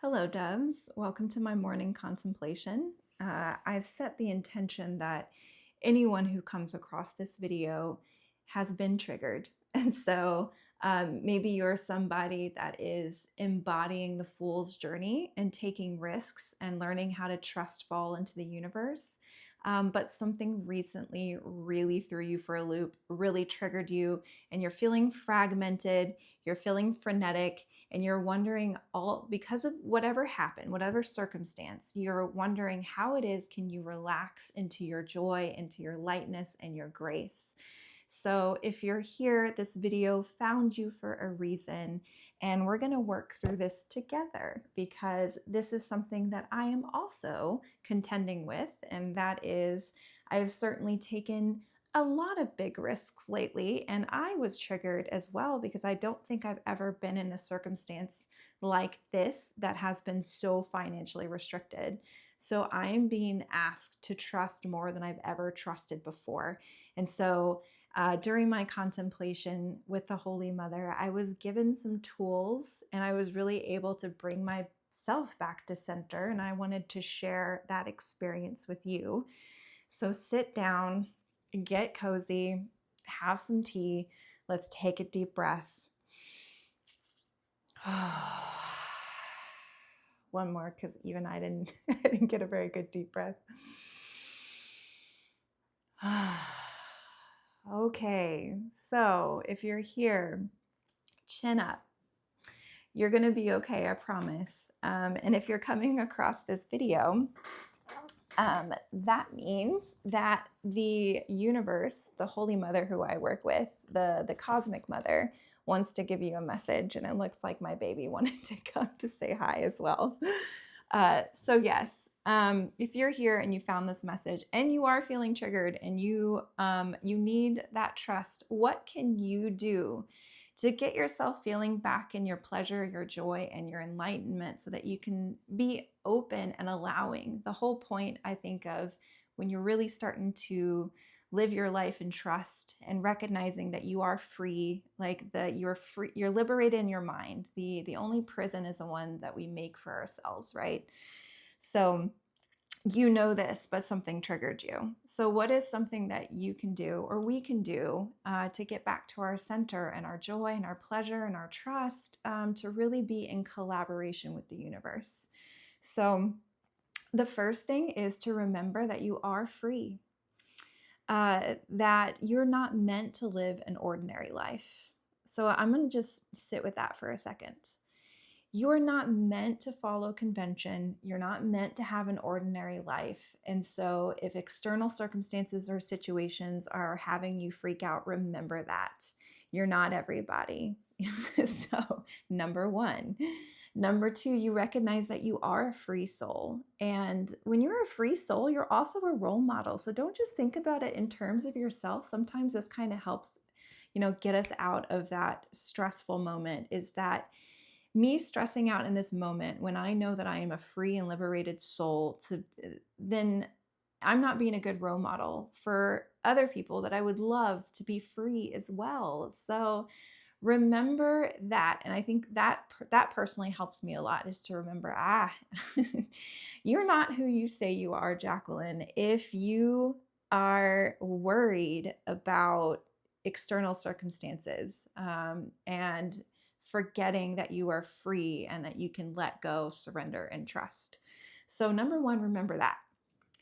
Hello, doves. Welcome to my morning contemplation. I've set the intention that anyone who comes across this video has been triggered. And so maybe you're somebody that is embodying the fool's journey and taking risks and learning how to trust fall into the universe. But something recently really threw you for a loop, really triggered you, and you're feeling fragmented, you're feeling frenetic, and you're wondering all because of whatever happened, whatever circumstance, you're wondering how it is can you relax into your joy, into your lightness and your grace. So if you're here, this video found you for a reason, and we're going to work through this together because this is something that I am also contending with, and that is I've certainly taken a lot of big risks lately, and I was triggered as well because I don't think I've ever been in a circumstance like this that has been so financially restricted. So I am being asked to trust more than I've ever trusted before. And so during my contemplation with the Holy Mother, I was given some tools and I was really able to bring myself back to center. And I wanted to share that experience with you. So sit down, get cozy, have some tea. Let's take a deep breath. One more, because even I didn't get a very good deep breath. Okay, so if you're here, chin up. You're going to be okay, I promise. And if you're coming across this video, that means that the universe, the Holy Mother who I work with, the Cosmic Mother, wants to give you a message, and it looks like my baby wanted to come to say hi as well. So yes, if you're here and you found this message and you are feeling triggered and you need that trust, what can you do to get yourself feeling back in your pleasure, your joy, and your enlightenment so that you can be open and allowing? The whole point, I think, of when you're really starting to live your life in trust and recognizing that you are free, like that you're free, you're liberated in your mind. The only prison is the one that we make for ourselves, right? So you know this, but something triggered you. So what is something that you can do or we can do to get back to our center and our joy and our pleasure and our trust, to really be in collaboration with the universe? So the first thing is to remember that you are free, that you're not meant to live an ordinary life. So I'm going to just sit with that for a second. You're not meant to follow convention. You're not meant to have an ordinary life. And so if external circumstances or situations are having you freak out, remember that. You're not everybody. So, number one. Number two, you recognize that you are a free soul. And when you're a free soul, you're also a role model. So don't just think about it in terms of yourself. Sometimes this kind of helps, get us out of that stressful moment, is that me stressing out in this moment when I know that I am a free and liberated soul, then I'm not being a good role model for other people that I would love to be free as well. So remember that. And I think that personally helps me a lot, is to remember, you're not who you say you are, Jacqueline. If you are worried about external circumstances, and forgetting that you are free and that you can let go, surrender, and trust. So number one, remember that.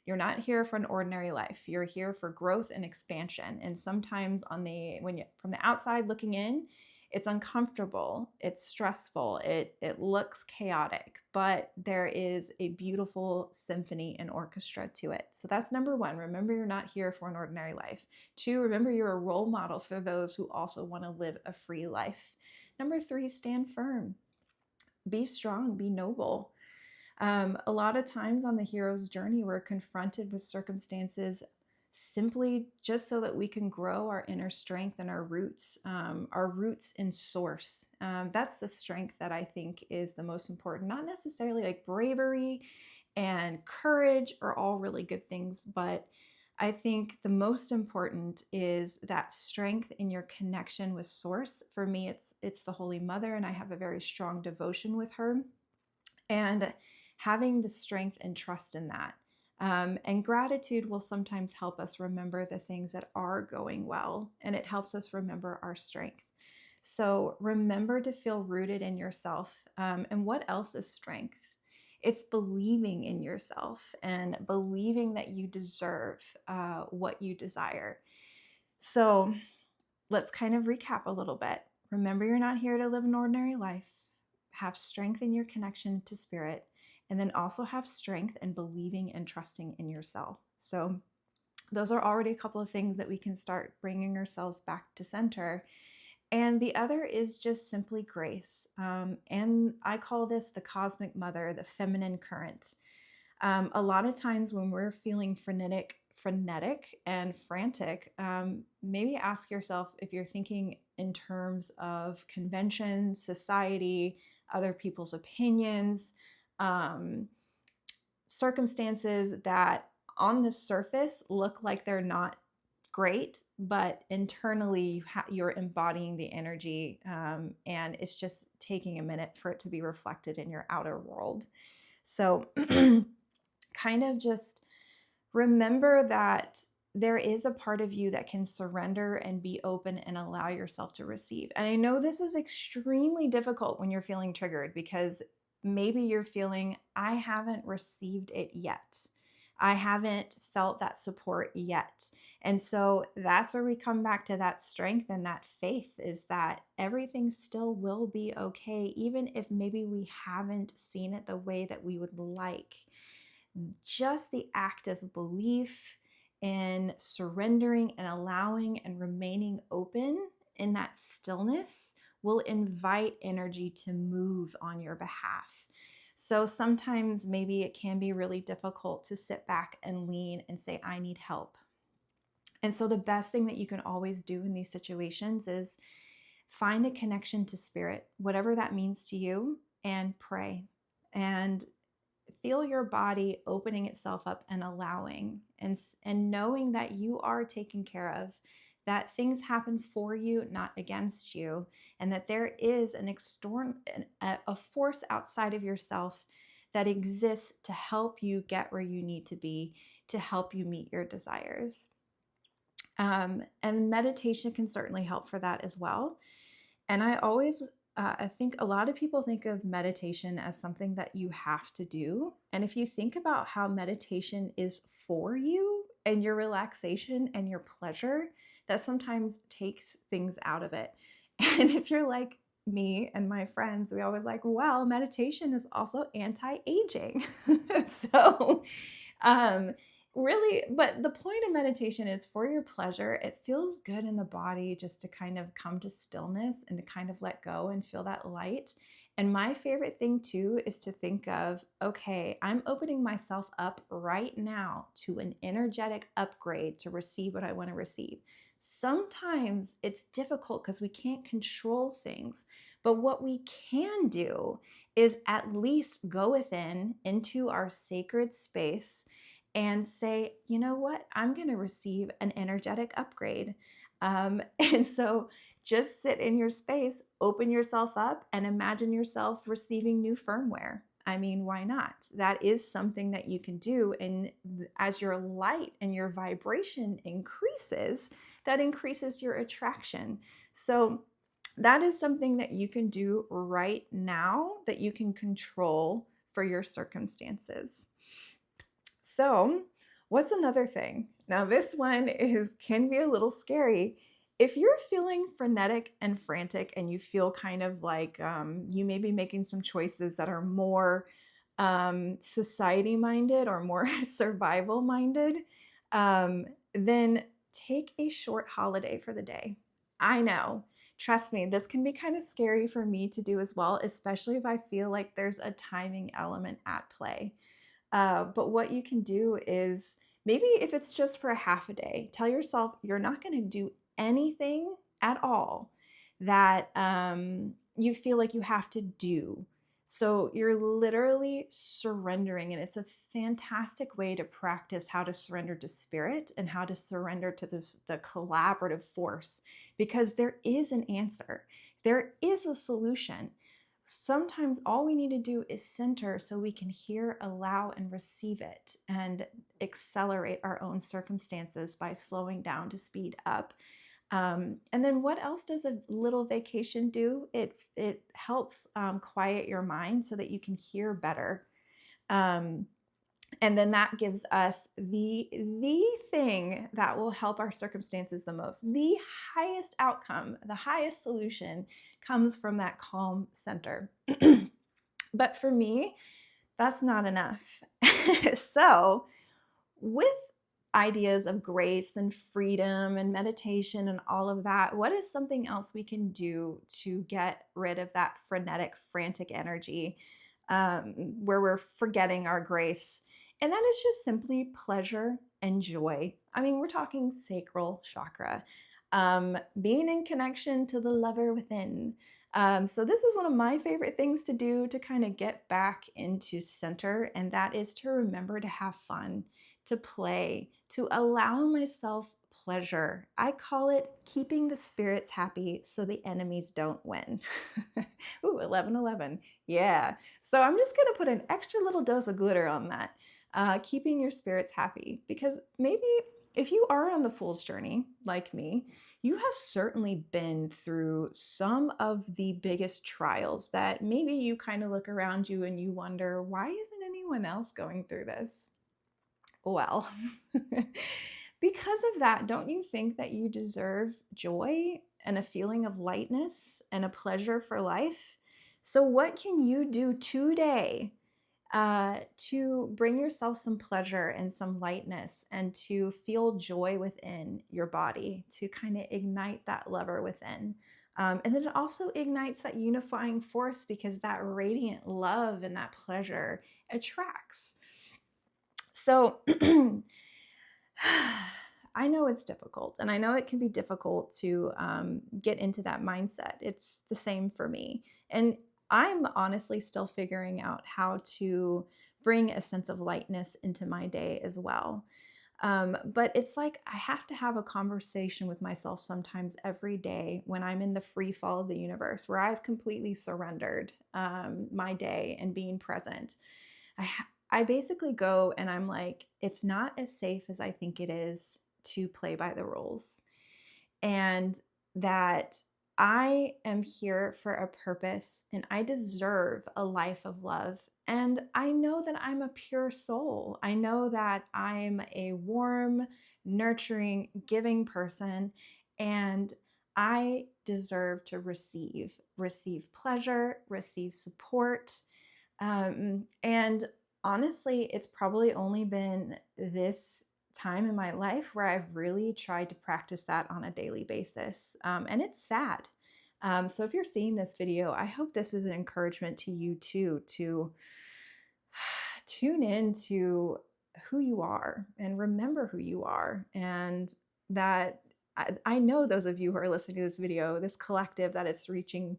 You're not here for an ordinary life. You're here for growth and expansion. And sometimes from the outside looking in, it's uncomfortable, it's stressful, it looks chaotic, but there is a beautiful symphony and orchestra to it. So that's number one. Remember, you're not here for an ordinary life. Two, remember you're a role model for those who also want to live a free life. Number three, stand firm. Be strong, be noble. A lot of times on the hero's journey, we're confronted with circumstances simply just so that we can grow our inner strength and our roots in source. That's the strength that I think is the most important. Not necessarily like bravery and courage are all really good things, but I think the most important is that strength in your connection with source. For me, it's the Holy Mother, and I have a very strong devotion with her. and having the strength and trust in that. And gratitude will sometimes help us remember the things that are going well, and it helps us remember our strength. So remember to feel rooted in yourself. And what else is strength? It's believing in yourself and believing that you deserve what you desire. So let's kind of recap a little bit. Remember, you're not here to live an ordinary life. Have strength in your connection to spirit, and then also have strength in believing and trusting in yourself. So, those are already a couple of things that we can start bringing ourselves back to center. And the other is just simply grace. And I call this the cosmic mother, the feminine current. A lot of times when we're feeling frenetic and frantic, maybe ask yourself if you're thinking in terms of convention, society, other people's opinions, um, circumstances that on the surface look like they're not great, but internally you're embodying the energy, and it's just taking a minute for it to be reflected in your outer world. So kind of just remember that there is a part of you that can surrender and be open and allow yourself to receive. And I know this is extremely difficult when you're feeling triggered, because maybe you're feeling, I haven't received it yet. I haven't felt that support yet. And so that's where we come back to that strength and that faith, is that everything still will be okay, even if maybe we haven't seen it the way that we would like. Just the act of belief in surrendering and allowing and remaining open in that stillness will invite energy to move on your behalf. So sometimes maybe it can be really difficult to sit back and lean and say, I need help. And so the best thing that you can always do in these situations is find a connection to spirit, whatever that means to you, and pray. And feel your body opening itself up and allowing, and knowing that you are taken care of, that things happen for you, not against you, and that there is a force outside of yourself that exists to help you get where you need to be, to help you meet your desires. And meditation can certainly help for that as well. And I think a lot of people think of meditation as something that you have to do. And if you think about how meditation is for you and your relaxation and your pleasure, that sometimes takes things out of it. And if you're like me and my friends, we always like, well, meditation is also anti-aging. So, um, really, but the point of meditation is for your pleasure. It feels good in the body just to kind of come to stillness and to kind of let go and feel that light. And my favorite thing too is to think of, okay, I'm opening myself up right now to an energetic upgrade to receive what I want to receive. Sometimes it's difficult because we can't control things, but what we can do is at least go within into our sacred space and say, you know what, I'm going to receive an energetic upgrade. And so just sit in your space, open yourself up, and imagine yourself receiving new firmware. I mean, why not? That is something that you can do. And as your light and your vibration increases, that increases your attraction. So that is something that you can do right now, that you can control for your circumstances. So, what's another thing? Now, this one can be a little scary. If you're feeling frenetic and frantic, and you feel kind of like you may be making some choices that are more society minded or more survival minded, then take a short holiday for the day. I know. Trust me, this can be kind of scary for me to do as well, especially if I feel like there's a timing element at play. But what you can do is, maybe if it's just for a half a day, tell yourself you're not going to do anything at all that you feel like you have to do. So you're literally surrendering, and it's a fantastic way to practice how to surrender to spirit and how to surrender to the collaborative force, because there is an answer, there is a solution. sometimes all we need to do is center so we can hear, allow, and receive it and accelerate our own circumstances by slowing down to speed up. And then what else does a little vacation do? It helps quiet your mind so that you can hear better. Um, and then that gives us the thing that will help our circumstances the most. The highest outcome, the highest solution comes from that calm center. But for me, that's not enough. So, with ideas of grace and freedom and meditation and all of that, what is something else we can do to get rid of that frenetic, frantic energy where we're forgetting our grace? And that is just simply pleasure and joy. I mean, we're talking sacral chakra, being in connection to the lover within. So this is one of my favorite things to do to kind of get back into center, and that is to remember to have fun, to play, to allow myself pleasure. I call it keeping the spirits happy so the enemies don't win. Ooh, 1111. Yeah. So I'm just going to put an extra little dose of glitter on that. Keeping your spirits happy, because maybe if you are on the fool's journey like me, you have certainly been through some of the biggest trials that maybe you kind of look around you and you wonder, why isn't anyone else going through this? Well, because of that, don't you think that you deserve joy and a feeling of lightness and a pleasure for life? So, what can you do today to bring yourself some pleasure and some lightness and to feel joy within your body, to kind of ignite that lover within? And then it also ignites that unifying force because that radiant love and that pleasure attracts. So I know it's difficult, and I know it can be difficult to get into that mindset. It's the same for me. And I'm honestly still figuring out how to bring a sense of lightness into my day as well. But it's like I have to have a conversation with myself sometimes every day when I'm in the free fall of the universe, where I've completely surrendered my day and being present. I basically go and I'm like, it's not as safe as I think it is to play by the rules. And that I am here for a purpose and I deserve a life of love. And I know that I'm a pure soul. I know that I'm a warm, nurturing, giving person. And I deserve to receive pleasure, receive support. And honestly, it's probably only been this time in my life where I've really tried to practice that on a daily basis. And it's sad. So if you're seeing this video, I hope this is an encouragement to you too, to tune in to who you are and remember who you are. And that I know those of you who are listening to this video, this collective, that it's reaching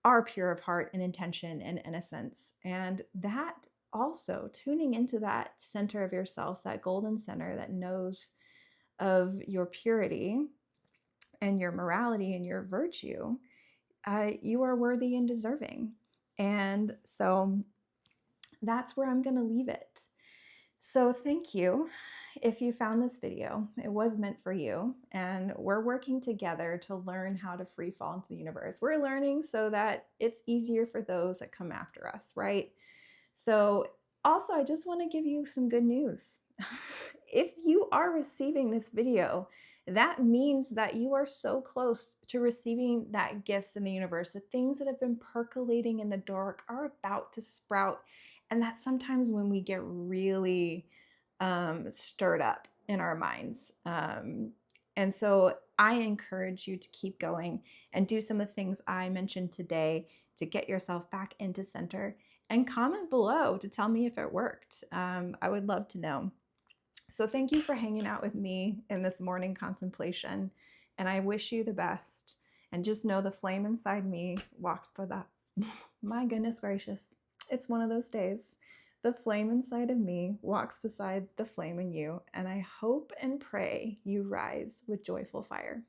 are pure of heart and intention and innocence. And that also tuning into that center of yourself, that golden center that knows of your purity and your morality and your virtue, you are worthy and deserving. And so that's where I'm going to leave it. So thank you. If you found this video, it was meant for you, and we're working together to learn how to free fall into the universe. We're learning so that it's easier for those that come after us, right? So also, I just want to give you some good news. If you are receiving this video, that means that you are so close to receiving that gifts in the universe. The things that have been percolating in the dark are about to sprout. And that's sometimes when we get really stirred up in our minds. And so I encourage you to keep going and do some of the things I mentioned today to get yourself back into center, and comment below to tell me if it worked. I would love to know. So thank you for hanging out with me in this morning contemplation, and I wish you the best. And just know the flame inside me walks by that. My goodness gracious, it's one of those days. The flame inside of me walks beside the flame in you, and I hope and pray you rise with joyful fire.